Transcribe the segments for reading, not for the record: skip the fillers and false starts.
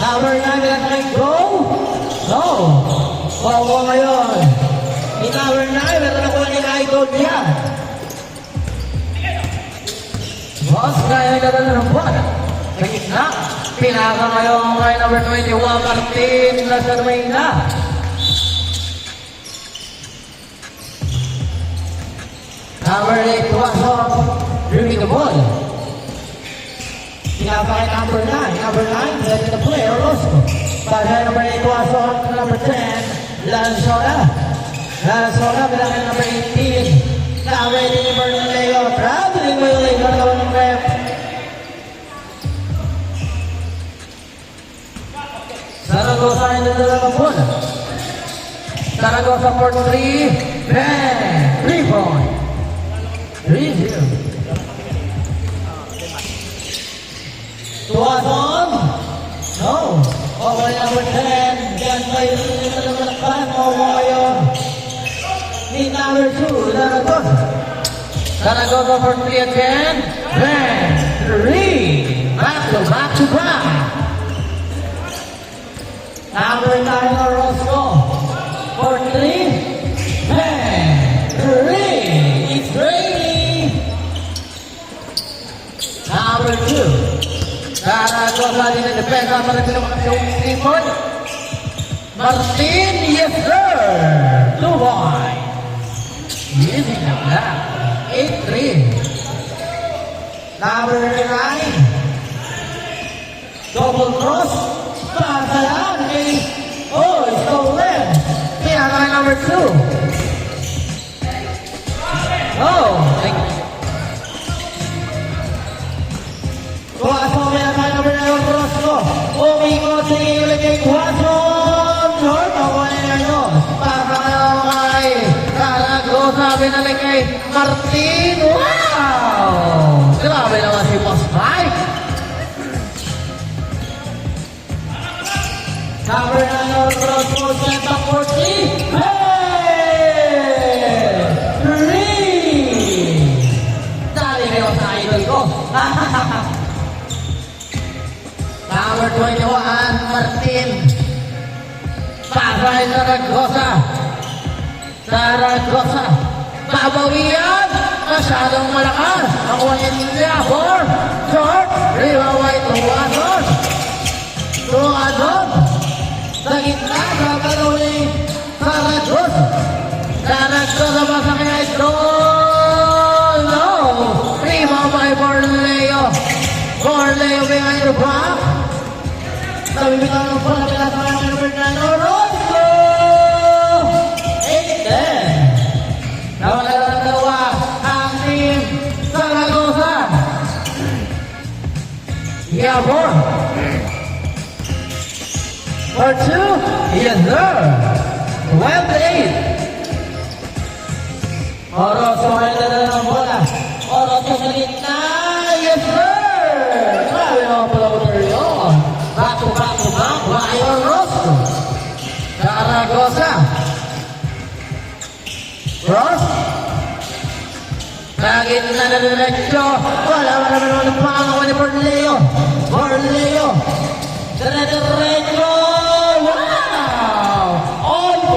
Number 9, may go? No. Wawa ngayon. Ni number 9, meron ako ni Idol yan. Boss, kaya gano'n ng buwan. Sa gitna, pinaka ngayon kay number 21, Martin Lacermina. Number 8, Tuason, bringing the ball. Pinaka kay number 9, letting the play, Orozco. Para number 8, Tuason, number 10, Lanzona. Lanzona, pinaka number 18. Number 18, Vernon Leo, traveling violation naman ng rep. Zaragoza in the Lagapon. Zaragoza for 3. Bang! 3 point. 3-0. Tuason. No. Okay, number 10. Diyan pa yung nalaman. Mawa yun. Ni number 2. Zaragoza. Zaragoza for 3 again. Bang! 3. Back to back. Number 9, Orozco. For 3. Bang! 3. It's ready. Number 2. Zaragoza din ang depensa para tinawag yung 3 point. Martin, yes sir! 2 point. Easy na lang. 8-3. Number 9. Double cross. Pasalan ni stolen. Pinaka number 2. Oh, thank you. Tuason, pinaka number 9, Orozco. Umikot, sige ulit kay Tuason. Short, ako na yun. Para kay Zaragoza, binalik kay Martin. Wow! Grabe naman si Boss Mike. Number 9, Orozco, set up for 3. Hey! 3! Dali kayo sa idol ko. Number 21, Martin. Pasay Zaragoza. Zaragoza. Babawian. Masyadong malakas. Nakuha niya for short. Ribaway Tuason. Tuason. Sa gitna, gagano ni Zaragoza. Zaragoza ba sa kaya idol? No! Ribaway for Leo. For Leo behind the back. Nabibitaw ng bola nila sa kanya number 9, Orozco! 8-10. Nawala ng dalawa ang team Zaragoza. Yabor. For 2, yes sir. 12-8. Orozco ay dala ng bola. Orozco sa gitna, yes sir. Grabe naman pala ko yun. Back to back, why Orozco? Zaragoza. Ross. Kagit na diretso. Wala naman ang pangawa ni Borleo. Diretso. Wow! On 12.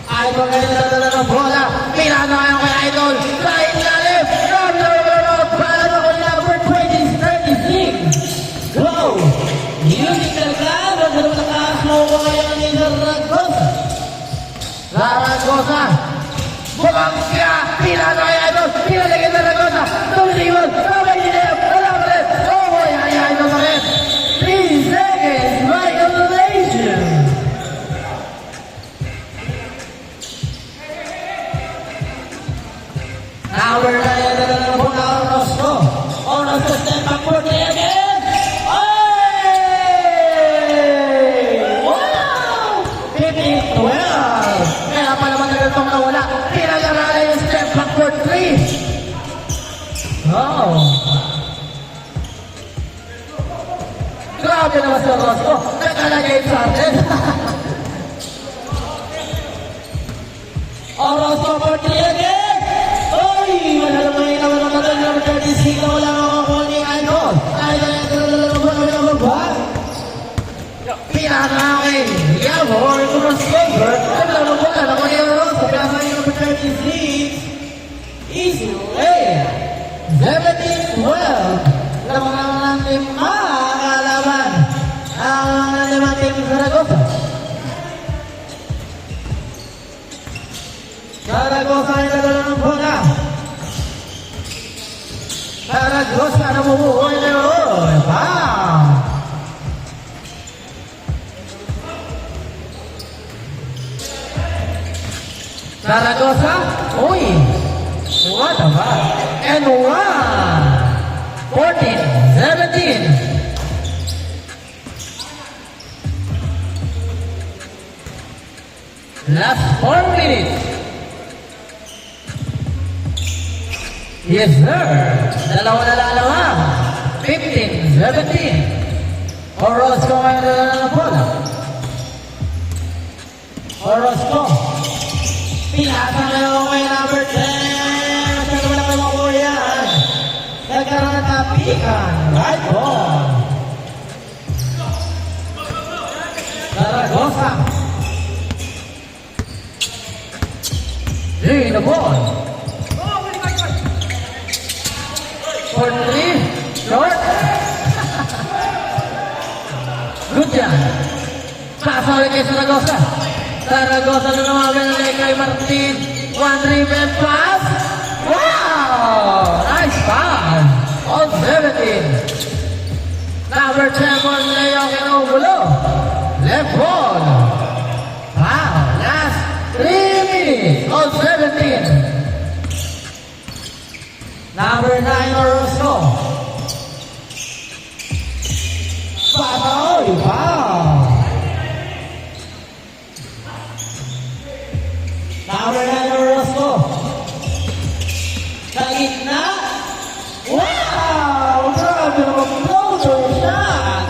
Idol ngayon na dala ng bola. Pinanayan kay Idol. Sa ilalim. Para na ko number 36. Go! Music talaga. Magandang nakaas mo ko ngayon ni Zaragoza. Zaragoza. Bumang siya. Pinanayan Idol. Pinalagay Zaragoza. Tumiligod. Sabay niya. Wala pa rin. Oh boy. Hayaan mo pa rin. 3 seconds. Violation. Number 9. Orozco. Orozco step back for 3 again. Hey! Wow! 15-12. Kaya pa naman nagagawang nawala. Pinag-arala yung step back for 3. Oh. Grabe naman si Orozco. Nagkalagay sa atin. Orozco for 3 again. Oy! Wala naman yung naman ang number 36 na wala nakakuha ni Idol. Idol, Pinakamakin. Yabor, crossover. Ang bola na ko ni Orozco. Pinakamakin number 36. Easy lay. 17-12. Lamang ng lima kalaban. Ang lima team Zaragoza. Zaragoza ay nagdala ng bola. Zaragoza na bumuhay na yun. Bam! Zaragoza, uy! What a ball! And 1! 14-17. Last 4 minutes. Yes, sir. Dalawa na lang. 15-17. Orozco ay nalala ng bola. Orozco. Pinasa ngayon may number 10. Masyado mo na kayo makuha yan. Nagkaroon ng tapikan. Right ball. Zaragoza. Lead the ball. For 3. Short. Good job. Pasa ulit kay Zaragoza. Zaragoza na naman kay Martin. 1-3 pass. Wow! Nice pass. On 17. Number 10 on Leo Kenobulo. Left ball. Wow! Last 3 minutes on 17. Number 9 Orozco. Patoy! Wow! Number 9 Orozco. Sa gitna. Wow! Grabe naman closer shot.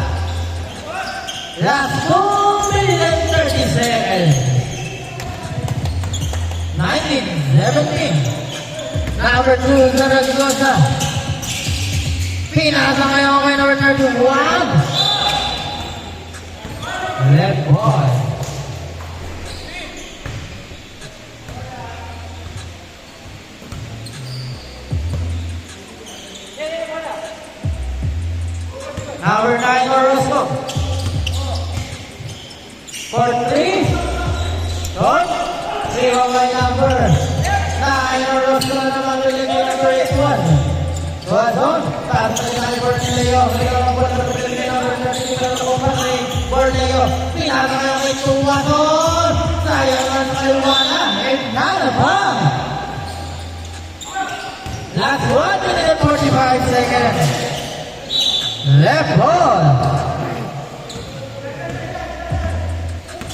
Last 2 minutes and 30 seconds. 19-17. Number 2 Zaragoza. Pinasa ngayon kay number 31. Left ball. Number 9 Orozco. For 3. Short. 0 by number 9 Orozco na naman ulit kay number 81. Tuazon. Taas na yung number ni Leo. Leo ang bola na pagkakas kay number 30. Leo na kumpas kay Borneo. Pinasa ngayon kay Tuazon. Sayang na sa kaliwana. And not a bomb. Last 1 minute and 45 seconds. Left ball.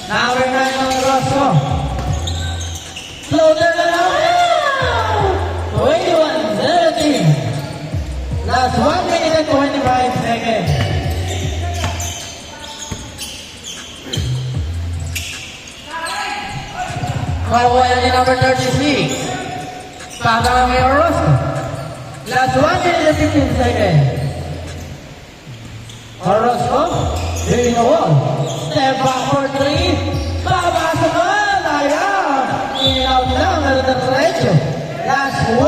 Number 9 on Orozco. Floater na lang. 21-17. Last 1 minute and 25 seconds. Kawayan ni number 36. Pasa lang kay Orozco. Last 1 minute and 15 seconds. Orozco, hitting the wall. Step back for 3. Babasok na. Ayan. In-out lang. Diretso. Last 1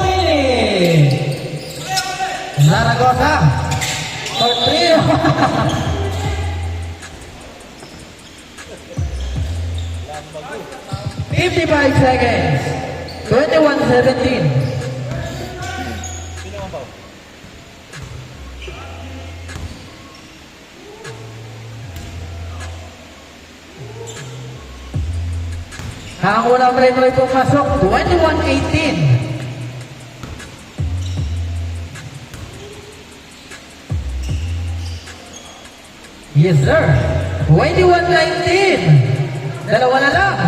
minute. Zaragoza. For 3. 55 seconds. 21-17. Ang unang frame ay pumasok, 21-18. Yes, sir. 21-19. Dalawa na lang.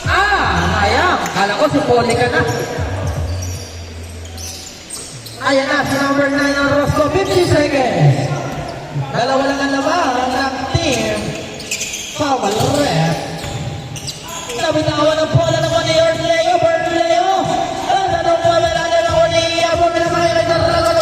Sayang. Kala ko si Poli ka na. Ayan na, si number 9 ng Orozco, 50 seconds. Dalawa lang ang laban ng team Foul Rep. Nabitawan ang bola naman ni Orleo. Ang tanong pa natin ako ni Iabo. Pinamahirap na talaga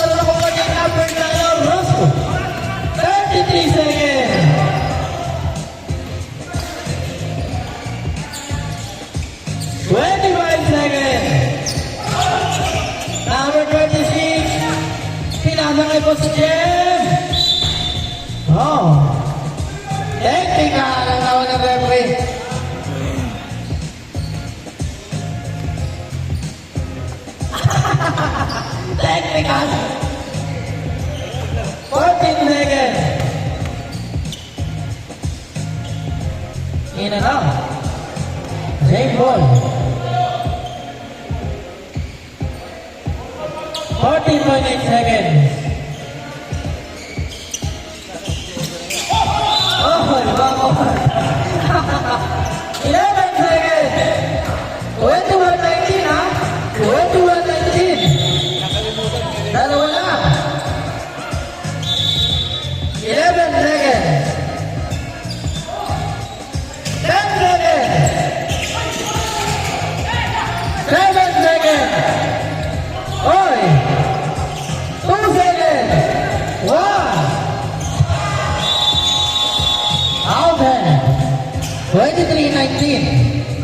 ko si Jem. Oh. Technical ang tawag ng referee. Technical. 14 seconds. In and out. Same ball. 14.8 seconds. Oh, wow. 11 seconds. 21.19 ha? 21.19. Dalawa lang. 11 seconds. 10 seconds. 7 seconds. Oy. 2 seconds. 1. Out there. 23-19.